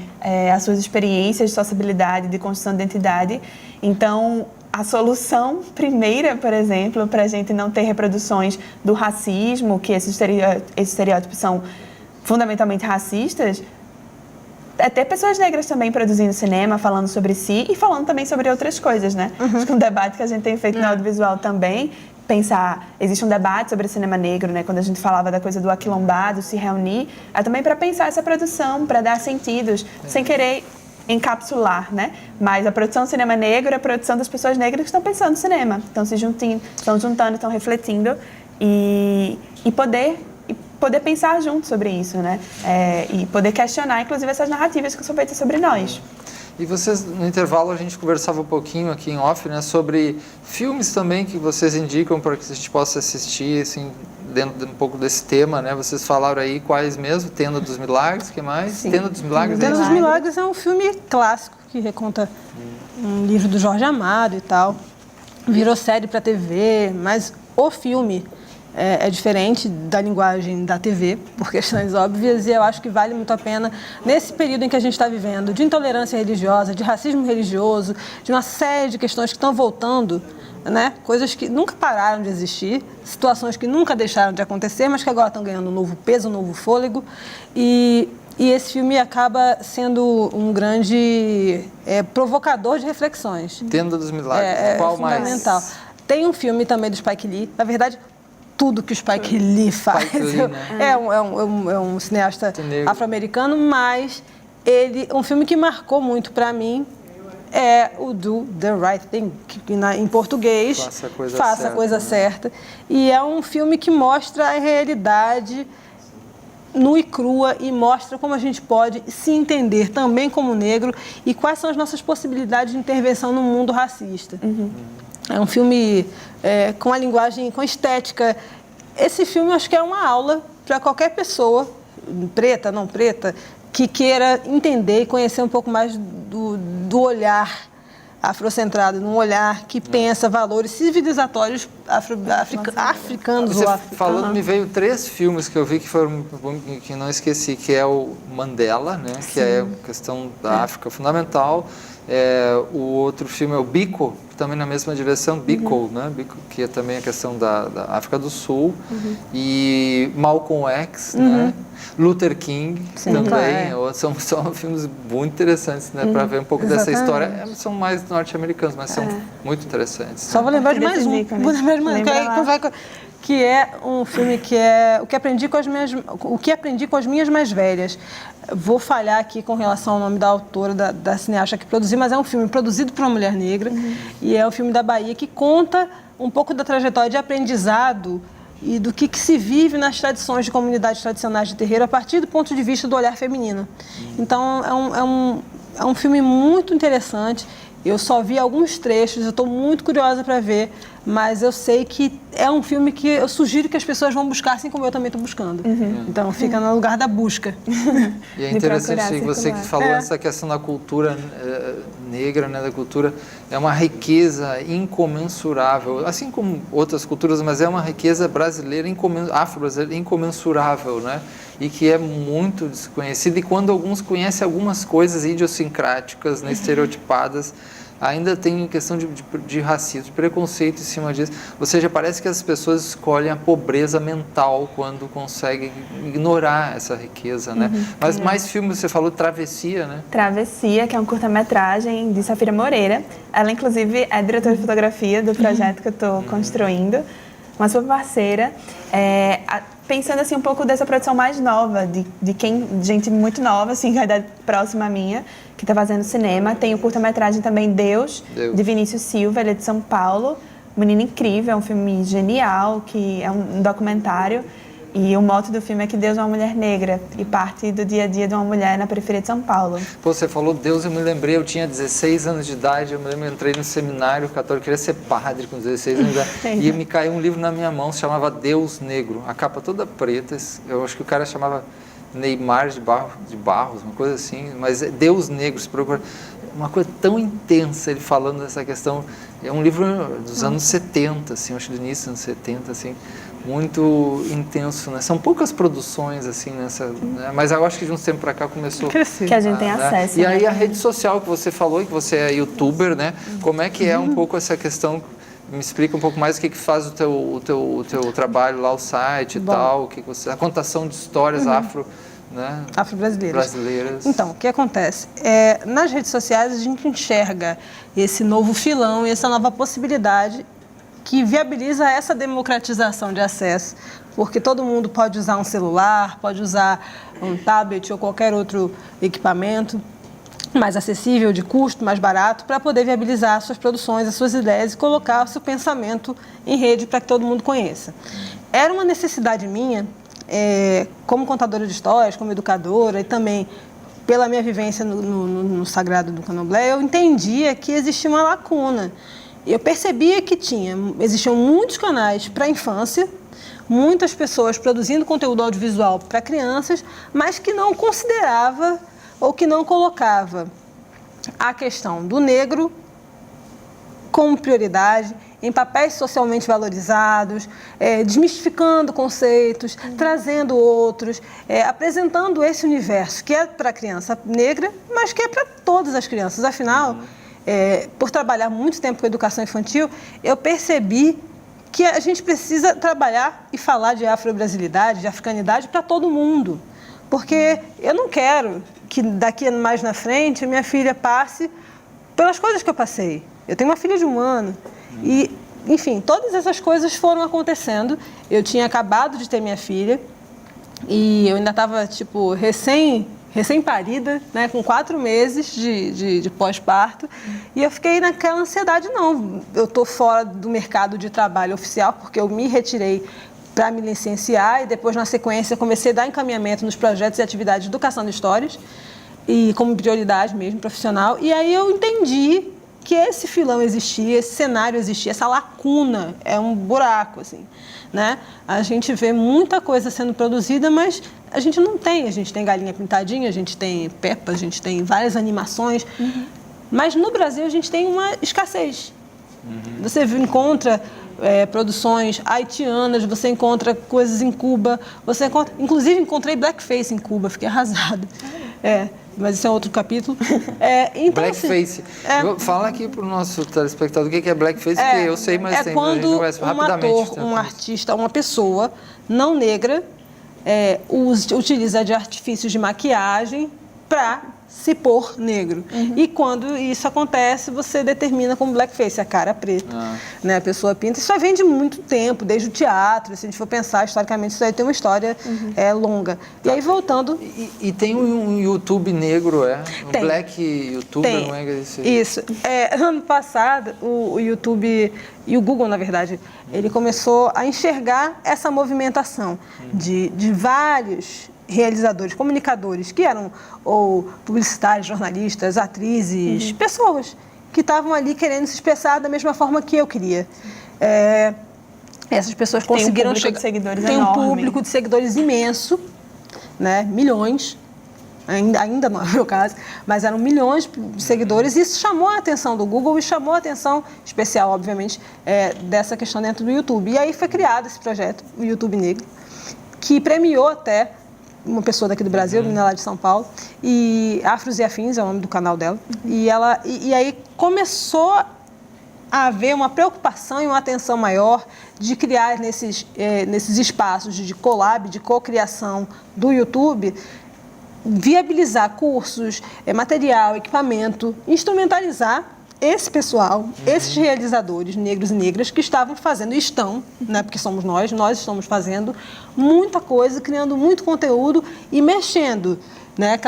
as suas experiências de sociabilidade, de construção de identidade. Então, a solução primeira, por exemplo, para a gente não ter reproduções do racismo, que esses estereótipos são fundamentalmente racistas, é ter pessoas negras também produzindo cinema, falando sobre si e falando também sobre outras coisas, né? Acho que um debate que a gente tem feito no audiovisual também, pensar, existe um debate sobre cinema negro, né? Quando a gente falava da coisa do aquilombado, se reunir, é também para pensar essa produção, para dar sentidos, sem querer encapsular, né? Mas a produção do cinema negro é a produção das pessoas negras que estão pensando no cinema, estão se juntando, estão refletindo e poder pensar junto sobre isso, né? E poder questionar, inclusive, essas narrativas que são feitas sobre nós. E vocês, no intervalo, a gente conversava um pouquinho aqui em off, né, sobre filmes também que vocês indicam para que a gente possa assistir, assim, dentro de um pouco desse tema, né? Vocês falaram aí quais mesmo? Tenda dos Milagres, o que mais? Sim. Tenda dos Milagres? Tenda dos Milagres é um filme clássico que reconta um livro do Jorge Amado e tal. Virou série para TV, mas o filme é diferente da linguagem da TV, por questões óbvias, e eu acho que vale muito a pena, nesse período em que a gente está vivendo, de intolerância religiosa, de racismo religioso, de uma série de questões que estão voltando, né? Coisas que nunca pararam de existir, situações que nunca deixaram de acontecer, mas que agora estão ganhando um novo peso, um novo fôlego, e esse filme acaba sendo um grande provocador de reflexões. Tenda dos Milagres, qual mais? Fundamental. Tem um filme também do Spike Lee, na verdade, tudo que o Spike Lee faz. Spike Lee, né? É um cineasta afro-americano, mas um filme que marcou muito para mim é o Do the Right Thing, que em português, Faça a Coisa Certa. E é um filme que mostra a realidade nua e crua e mostra como a gente pode se entender também como negro e quais são as nossas possibilidades de intervenção no mundo racista. É um filme com a linguagem, com a estética. Esse filme, eu acho que é uma aula para qualquer pessoa, preta, não preta, que queira entender e conhecer um pouco mais do olhar afrocentrado, num olhar que pensa valores civilizatórios africanos. Você falando, me veio 3 filmes que eu vi que não esqueci, que é o Mandela, né? Que é a questão da África fundamental. O outro filme é o Biko, também na mesma direção, Biko, né? Biko, que é também a questão da África do Sul. E Malcolm X, né? Luther King também. São filmes muito interessantes, né? Para ver um pouco dessa história. São mais norte-americanos, mas são muito interessantes. Só vou lembrar de mais um. Vou lembrar de mais um. Que é um filme que é o que aprendi com as minhas mais velhas. Vou falhar aqui com relação ao nome da autora, da cineasta que produziu, mas é um filme produzido por uma mulher negra e é o filme da Bahia que conta um pouco da trajetória de aprendizado e do que se vive nas tradições de comunidades tradicionais de terreiro a partir do ponto de vista do olhar feminino. Então, é um filme muito interessante. Eu só vi alguns trechos, eu estou muito curiosa para ver, mas eu sei que é um filme que eu sugiro que as pessoas vão buscar, assim como eu também estou buscando. Então, fica no lugar da busca. E é interessante, você que falou essa questão da cultura negra, né, da cultura, é uma riqueza incomensurável, assim como outras culturas, mas é uma riqueza brasileira, afro-brasileira, incomensurável, né? E que é muito desconhecida, e quando alguns conhecem algumas coisas idiosincráticas, né, estereotipadas, ainda tem questão de racismo, de preconceito em cima disso. Ou seja, parece que as pessoas escolhem a pobreza mental quando conseguem ignorar essa riqueza, né? Mas mais filmes, você falou Travessia, né? Travessia, que é um curta-metragem de Safira Moreira. Ela, inclusive, é diretora de fotografia do projeto que eu estou construindo. Uma super parceira. Pensando assim um pouco dessa produção mais nova, de gente muito nova, assim, a idade próxima à minha, que está fazendo cinema. Tem o curta-metragem também Deus, de Vinícius Silva, ele é de São Paulo. Menina Incrível, é um filme genial, que é um documentário. E o mote do filme é que Deus é uma mulher negra e parte do dia a dia de uma mulher na periferia de São Paulo. Pô, você falou Deus, eu me lembrei, eu tinha 16 anos de idade, eu me lembro, eu entrei no seminário católico, eu queria ser padre com 16 anos de idade, e me caiu um livro na minha mão, se chamava Deus Negro, a capa toda preta, eu acho que o cara chamava Neymar de Barros, uma coisa assim, mas é Deus Negro, se procura, uma coisa tão intensa, ele falando dessa questão, é um livro dos anos 70, assim, acho que do início dos anos 70, assim, muito intenso, né? São poucas produções, assim, nessa, né? Mas eu acho que de uns tempos para cá começou... Que a gente tem acesso. E aí a rede social que você falou, que você é youtuber, né? Como é que é um pouco essa questão... Me explica um pouco mais o que faz o teu trabalho lá, o site e tal, a contação de histórias né? Afro-brasileiras. Então, o que acontece? Nas redes sociais a gente enxerga esse novo filão e essa nova possibilidade que viabiliza essa democratização de acesso, porque todo mundo pode usar um celular, pode usar um tablet ou qualquer outro equipamento mais acessível, de custo, mais barato, para poder viabilizar suas produções, as suas ideias e colocar o seu pensamento em rede para que todo mundo conheça. Era uma necessidade minha, como contadora de histórias, como educadora e também pela minha vivência no Sagrado do Candomblé, eu entendia que existia uma lacuna. Eu percebia que existiam muitos canais para a infância, muitas pessoas produzindo conteúdo audiovisual para crianças, mas que não considerava ou que não colocava a questão do negro como prioridade, em papéis socialmente valorizados, desmistificando conceitos, trazendo outros, apresentando esse universo que é para a criança negra, mas que é para todas as crianças. Afinal, por trabalhar muito tempo com educação infantil, eu percebi que a gente precisa trabalhar e falar de afro-brasilidade, de africanidade para todo mundo. Porque eu não quero que daqui mais na frente minha filha passe pelas coisas que eu passei. Eu tenho uma filha de 1 ano e, enfim, todas essas coisas foram acontecendo. Eu tinha acabado de ter minha filha e eu ainda estava, tipo, recém-parida, né, com 4 meses de pós-parto, e eu fiquei naquela ansiedade, não, eu estou fora do mercado de trabalho oficial, porque eu me retirei para me licenciar, e depois, na sequência, comecei a dar encaminhamento nos projetos e atividades de educação de histórias, e como prioridade mesmo, profissional, e aí eu entendi que esse filão existia, esse cenário existia, essa lacuna, é um buraco, assim, né? A gente vê muita coisa sendo produzida, mas a gente não tem. A gente tem Galinha Pintadinha, a gente tem Peppa, a gente tem várias animações, Mas no Brasil a gente tem uma escassez. Você encontra produções haitianas, você encontra coisas em Cuba, inclusive encontrei blackface em Cuba, fiquei arrasada. Mas isso é outro capítulo. Então, blackface. Fala aqui para o nosso telespectador o que é blackface, porque eu sei, mas a gente conhece rapidamente. Quando um artista, uma pessoa não negra utiliza de artifícios de maquiagem para se pôr negro. E quando isso acontece, você determina como blackface, a cara preta. Né? A pessoa pinta. Isso vem de muito tempo, desde o teatro. Se a gente for pensar historicamente, isso aí tem uma história longa. E aí, voltando... E tem um YouTube negro, Tem. Black YouTuber, tem. Não é isso? Isso. Ano passado, o YouTube e o Google, na verdade, ele começou a enxergar essa movimentação de vários realizadores, comunicadores, que eram ou publicitários, jornalistas, atrizes, pessoas que estavam ali querendo se expressar da mesma forma que eu queria. Essas pessoas conseguiram chegar... Tem um público de seguidores imenso, né? Milhões, ainda não é o meu caso, mas eram milhões de seguidores, e isso chamou a atenção do Google e chamou a atenção especial, obviamente, dessa questão dentro do YouTube. E aí foi criado esse projeto, o YouTube Negro, que premiou até uma pessoa daqui do Brasil, menina lá de São Paulo, e Afros e Afins é o nome do canal dela, e aí começou a haver uma preocupação e uma atenção maior de criar nesses espaços de collab, de cocriação do YouTube, viabilizar cursos, material, equipamento, instrumentalizar esse pessoal, esses realizadores negros e negras que estavam fazendo, estão, né, porque somos nós estamos fazendo muita coisa, criando muito conteúdo e mexendo, né,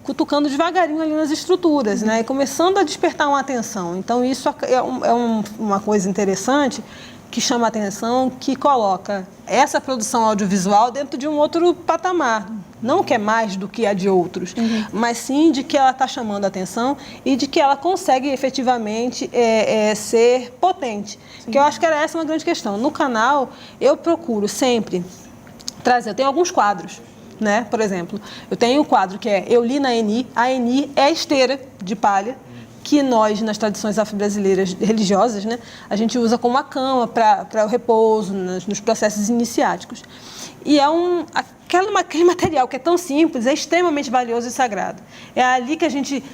cutucando devagarinho ali nas estruturas, né, e começando a despertar uma atenção. Então, isso uma coisa interessante que chama a atenção, que coloca essa produção audiovisual dentro de um outro patamar. Não que é mais do que a de outros, mas sim de que ela está chamando a atenção e de que ela consegue efetivamente ser potente. Que eu acho que essa uma grande questão. No canal, eu procuro sempre trazer... Eu tenho alguns quadros, né? Por exemplo, eu tenho um quadro que Eu Li na Eni. A Eni é a esteira de palha que nós, nas tradições afro-brasileiras religiosas, né, a gente usa como a cama para o repouso, nos processos iniciáticos. E aquele material que é tão simples, é extremamente valioso e sagrado. É ali que a gente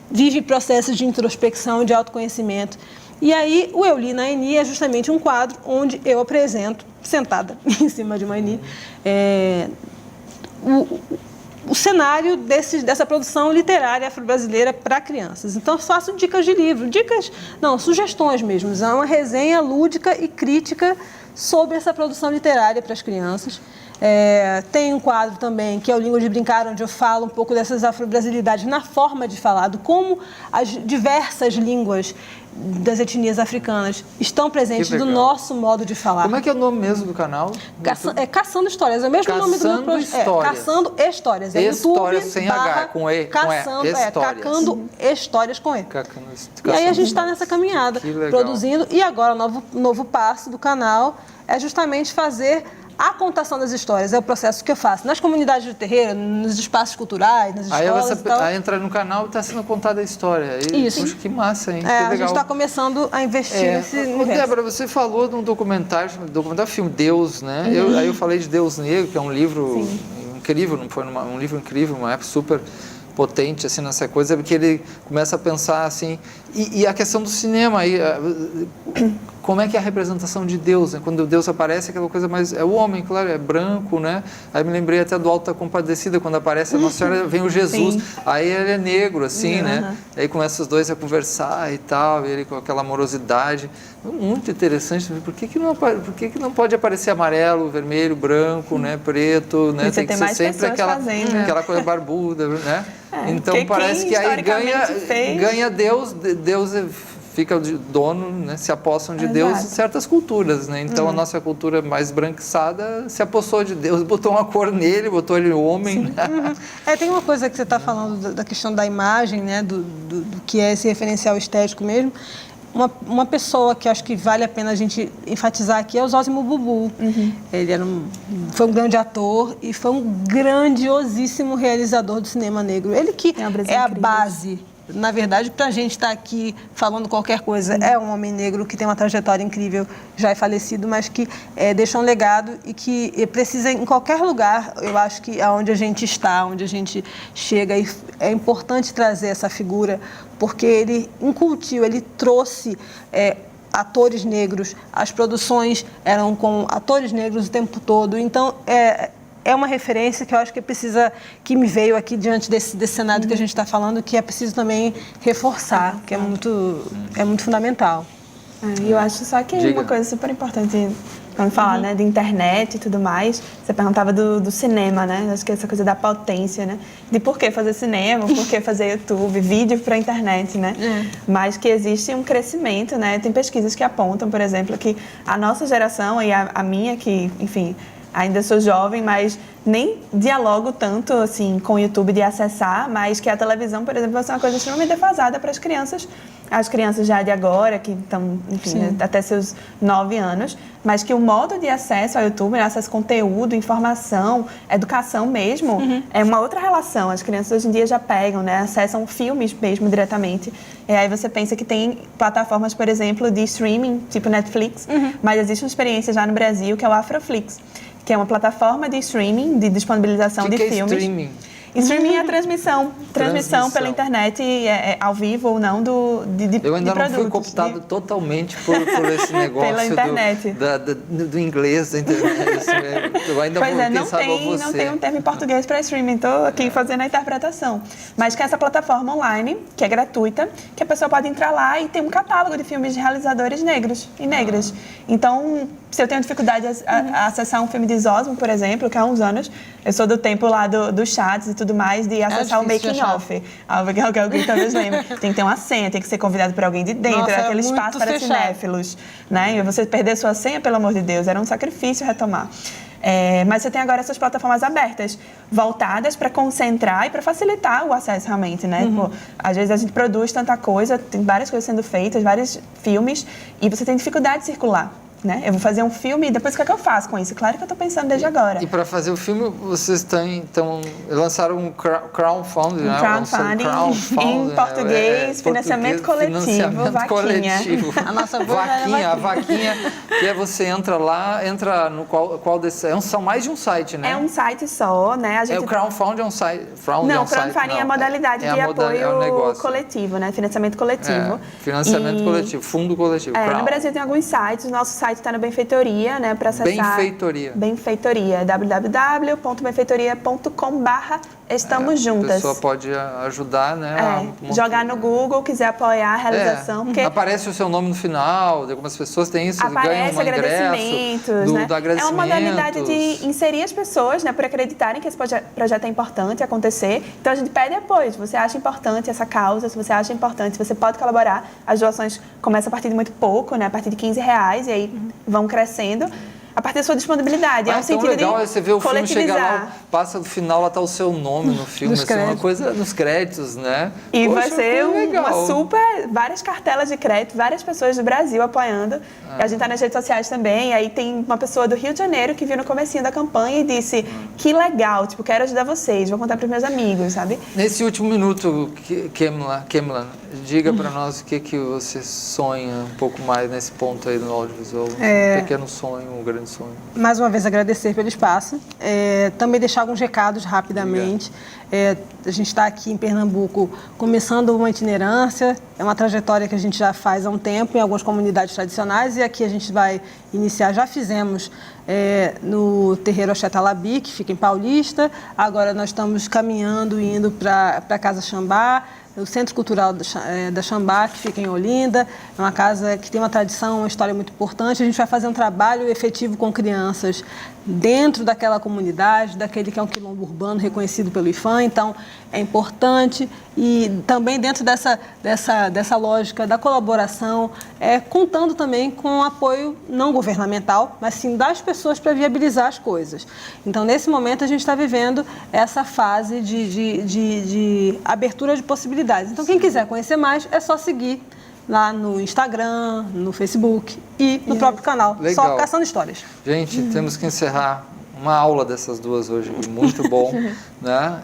vive processos de introspecção, de autoconhecimento. E aí, o Eu Li na Eni é justamente um quadro onde eu apresento, sentada em cima de uma Eni, o cenário dessa produção literária afro-brasileira para crianças. Então, eu faço dicas de livro, sugestões mesmo. É uma resenha lúdica e crítica sobre essa produção literária para as crianças. Tem um quadro também, que é o Língua de Brincar, onde eu falo um pouco dessas afro-brasilidades na forma de falar, como as diversas línguas das etnias africanas estão presentes no nosso modo de falar. Como é que é o nome mesmo do canal? Caçando Histórias. É o mesmo nome do meu projeto. Caçando Histórias. Histórias sem H, com E. Cacando Histórias com E. E aí a gente está nessa caminhada, produzindo. E agora o novo passo do canal é justamente fazer a contação das histórias. É o processo que eu faço nas comunidades de terreiro, nos espaços culturais, nas escolas. Aí entra no canal e está sendo contada a história. Isso. Puxa, que massa, hein? Que legal. A gente está começando a investir nesse universo. Débora, você falou de um documentário filme Deus, né? Aí eu falei de Deus Negro, que é um livro incrível, não foi um livro incrível, uma época super potente, assim, nessa coisa, porque ele começa a pensar, assim, e a questão do cinema, aí, como é que é a representação de Deus, né? Quando Deus aparece, aquela coisa mais... É o homem, claro, é branco, né? Aí me lembrei até do Alta Compadecida, quando aparece a Nossa Senhora, vem o Jesus, aí ele é negro, assim, né? Aí começam os dois a conversar e tal, e ele com aquela amorosidade. Muito interessante, por que não pode aparecer amarelo, vermelho, branco, né? Preto, né? Tem que ser sempre aquela coisa barbuda, né? Então parece que aí ganha Deus fica o dono, né, se apossam de Deus em certas culturas, né? Então a nossa cultura mais branquiçada se apossou de Deus, botou uma cor nele, botou ele homem. Né? Tem uma coisa que você está falando da questão da imagem, né, do que é esse referencial estético mesmo. Uma pessoa que acho que vale a pena a gente enfatizar aqui é o Zósimo Bubu. Ele foi um grande ator e foi um grandiosíssimo realizador do cinema negro. Ele que é a base na verdade, para a gente estar aqui falando qualquer coisa, é um homem negro que tem uma trajetória incrível, já é falecido, mas que deixa um legado e que precisa, em qualquer lugar, eu acho que aonde a gente está, onde a gente chega, é importante trazer essa figura, porque ele incutiu, ele trouxe atores negros, as produções eram com atores negros o tempo todo, então é uma referência que eu acho que que me veio aqui diante desse cenário que a gente está falando, que é preciso também reforçar, que é muito fundamental. Eu acho só que uma coisa super importante, quando falar, né, de internet e tudo mais, você perguntava do cinema, né? Acho que essa coisa da potência, né? De por que fazer cinema, por que fazer YouTube, vídeo para a internet, né? Mas que existe um crescimento, né? Tem pesquisas que apontam, por exemplo, que a nossa geração e a minha, que, enfim, ainda sou jovem, mas nem dialogo tanto assim com o YouTube de acessar, mas que a televisão, por exemplo, vai ser uma coisa extremamente defasada para as crianças já de agora, que estão, enfim, até seus 9 anos, mas que o modo de acesso ao YouTube, né, acesso a conteúdo, informação, educação mesmo, é uma outra relação. As crianças hoje em dia já pegam, né, acessam filmes mesmo diretamente. E aí você pensa que tem plataformas, por exemplo, de streaming, tipo Netflix, mas existe uma experiência já no Brasil que é o Afroflix, que é uma plataforma de streaming, de disponibilização de filmes. Streaming? Streaming é a transmissão pela internet, ao vivo ou não, de Eu ainda não fui cooptado totalmente por esse negócio pela internet. Do inglês da internet. Eu ainda pois vou não tem um termo em português para streaming, estou aqui fazendo a interpretação. Mas que é essa plataforma online, que é gratuita, que a pessoa pode entrar lá e tem um catálogo de filmes de realizadores negros e negras. Então, se eu tenho dificuldade a acessar um filme de Zosmo, por exemplo, que há uns anos, eu sou do tempo lá dos chats e tudo mais, de acessar o making of. Alguém talvez lembre. Tem que ter uma senha, tem que ser convidado por alguém de dentro, era aquele espaço para cinéfilos. Né? E você perder sua senha, pelo amor de Deus, era um sacrifício retomar. Mas você tem agora essas plataformas abertas, voltadas para concentrar e para facilitar o acesso realmente, né? Às vezes a gente produz tanta coisa, tem várias coisas sendo feitas, vários filmes, e você tem dificuldade de circular. Né? Eu vou fazer um filme e depois o que é que eu faço com isso? Claro que eu estou pensando desde agora. E para fazer o filme, vocês lançaram um crowdfunding, né? Em português, financiamento coletivo, vaquinha. A nossa vaquinha, que é você entra lá, no qual desse... São mais de um site, né? É um site só, né? O crowdfunding é um site? Crowdfunding é a modalidade de apoio coletivo, né? Financiamento coletivo. Financiamento coletivo, fundo coletivo. No Brasil tem alguns sites, o nosso site está no Benfeitoria, né, para acessar. Benfeitoria, www.benfeitoria.com/estamos juntas. A pessoa pode ajudar, né? Jogar no Google, quiser apoiar a realização. Porque aparece o seu nome no final, de algumas pessoas têm isso, ganham um agradecimentos, né? do agradecimento. É uma modalidade de inserir as pessoas, né, por acreditarem que esse projeto é importante acontecer. Então a gente pede apoio. Se você acha importante essa causa, se você acha importante, se você pode colaborar, as doações começam a partir de muito pouco, né, a partir de R$15, e aí vão crescendo a partir da sua disponibilidade. É um sentido legal, de você vê o filme, chega lá, passa do final, lá tá o seu nome no filme, uma coisa nos créditos, né? E vai ser várias cartelas de crédito, várias pessoas do Brasil apoiando. A gente tá nas redes sociais também, aí tem uma pessoa do Rio de Janeiro que viu no comecinho da campanha e disse, que legal, quero ajudar vocês, vou contar para os meus amigos, sabe? Nesse último minuto, Kemlan, diga para nós o que você sonha um pouco mais nesse ponto aí no audiovisual, um pequeno sonho, um grande sonho. Mais uma vez agradecer pelo espaço, também deixar alguns recados rapidamente. A gente está aqui em Pernambuco começando uma itinerância, é uma trajetória que a gente já faz há um tempo em algumas comunidades tradicionais e aqui a gente vai iniciar, já fizemos no terreiro Oxetalabi, que fica em Paulista, agora nós estamos caminhando, indo para a Casa Xambá, o Centro Cultural da Xambá, que fica em Olinda, é uma casa que tem uma tradição, uma história muito importante. A gente vai fazer um trabalho efetivo com crianças dentro daquela comunidade, daquele que é um quilombo urbano reconhecido pelo IFAM, então é importante. E também dentro dessa lógica da colaboração, contando também com o apoio não governamental, mas sim das pessoas para viabilizar as coisas. Então, nesse momento, a gente está vivendo essa fase de abertura de possibilidades. Então, quem quiser conhecer mais, é só seguir lá no Instagram, no Facebook e no próprio canal. Legal. Só Caçando Histórias. Gente, temos que encerrar uma aula dessas duas hoje, muito bom, né?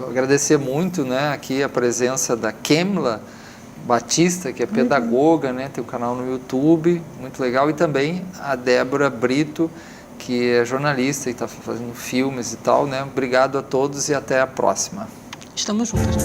agradecer muito, né, aqui a presença da Kemla Batista, que é pedagoga, né, tem o canal no YouTube, muito legal, e também a Débora Brito, que é jornalista e está fazendo filmes e tal, né? Obrigado a todos e até a próxima. Estamos juntos.